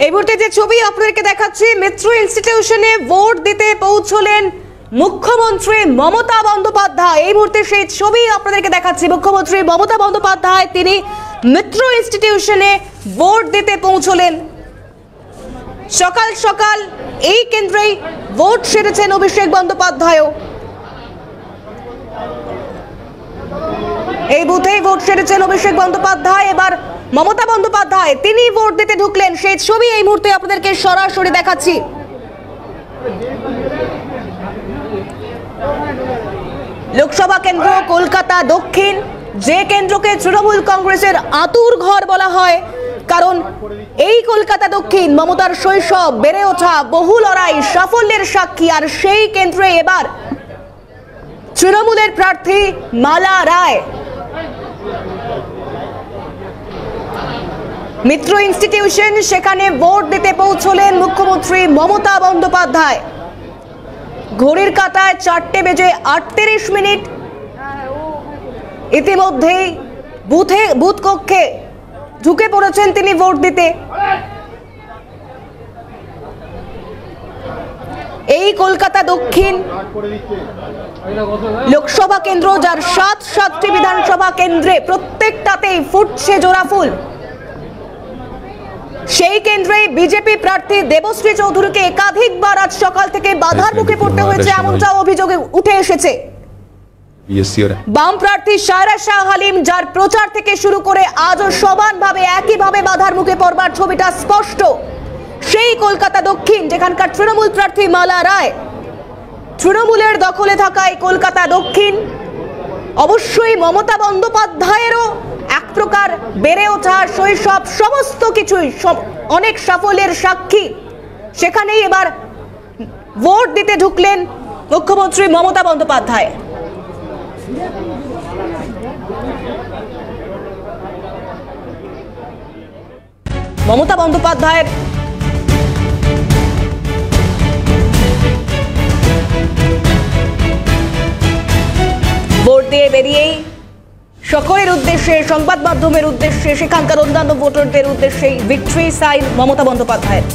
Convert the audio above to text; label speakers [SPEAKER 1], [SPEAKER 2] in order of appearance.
[SPEAKER 1] এই মুহূর্তে যে ছবি আপনাদেরকে দেখাচ্ছি, মিত্র ইনস্টিটিউশনে ভোট দিতে পৌঁছলেন মুখ্যমন্ত্রী মমতা বন্দ্যোপাধ্যায়। এই মুহূর্তে সেই ছবি আপনাদেরকে দেখাচ্ছি। মুখ্যমন্ত্রী মমতা বন্দ্যোপাধ্যায় তিনি মিত্র ইনস্টিটিউশনে ভোট দিতে পৌঁছলেন। সকাল সকাল এই কেন্দ্রেই ভোট সেরেছেন অভিষেক বন্দ্যোপাধ্যায়ও। এই বুথেই ভোট সেরেছেন অভিষেক বন্দ্যোপাধ্যায়। এবার মমতা বন্দ্যোপাধ্যায় তিনি ভোট দিতে ঢুকলেন, সেই ছবি এই মুহূর্তে আপনাদেরকে সরাসরি দেখাচ্ছি। লোকসভা কেন্দ্র কলকাতা দক্ষিণ, যে কেন্দ্রকে তৃণমূল কংগ্রেসের আতুর ঘর বলা হয়, কারণ এই কলকাতা দক্ষিণ মমতার শৈশব, বেড়ে ওঠা, বহু লড়াই, সাফল্যের সাক্ষী। আর সেই কেন্দ্রে এবার তৃণমূলের প্রার্থী মালা রায়। মিত্র ইনস্টিটিউশন, সেখানে ভোট দিতে পৌঁছলেন মুখ্যমন্ত্রী মমতা বন্দ্যোপাধ্যায়। ঘড়ির কাঁটায় 4:38। ইতিমধ্যেই বুথ কক্ষে ঢুকে পড়েছেন তিনি ভোট দিতে। এই কলকাতা দক্ষিণ লোকসভা কেন্দ্র, যার 7টি বিধানসভা কেন্দ্রে প্রত্যেকটাতেই ফুটছে জোড়া ফুল। সেই কেন্দ্রে বিজেপি প্রার্থী দেবশ্রী চৌধুরীকে একাধিকবার আজ সকাল থেকে বাধার মুখে পড়তে হয়েছে, এমনটাও অভিযোগে উঠে এসেছে। বাম প্রার্থী সায়রা শাহ হালিম, যার প্রচার থেকে শুরু করে আজও সমানভাবে একইভাবে বাধার মুখে পড়বার ছবিটা স্পষ্ট। সেই কলকাতা দক্ষিণ, যেখানকার তৃণমূল প্রার্থী মালা রায়, তৃণমূলের দখলে থাকা এই কলকাতা দক্ষিণ অবশ্যই মমতা বন্দ্যোপাধ্যায়েরও এক প্রকার বেড়ে ওঠা শৈশব, সমস্ত কিছুই অনেক সাফল্যের সাক্ষী। সেখানেই এবার ভোট দিতে ঢুকলেন মুখ্যমন্ত্রী মমতা বন্দ্যোপাধ্যায়। মমতা বন্দ্যোপাধ্যায়ের ভোট দিয়ে বেরিয়েই সকলের উদ্দেশ্যে, সংবাদ মাধ্যমের উদ্দেশ্যে, সেখানকার অন্যান্য ভোটারদের উদ্দেশ্যে ভিক্টরি সাইন মমতা বন্দ্যোপাধ্যায়ের।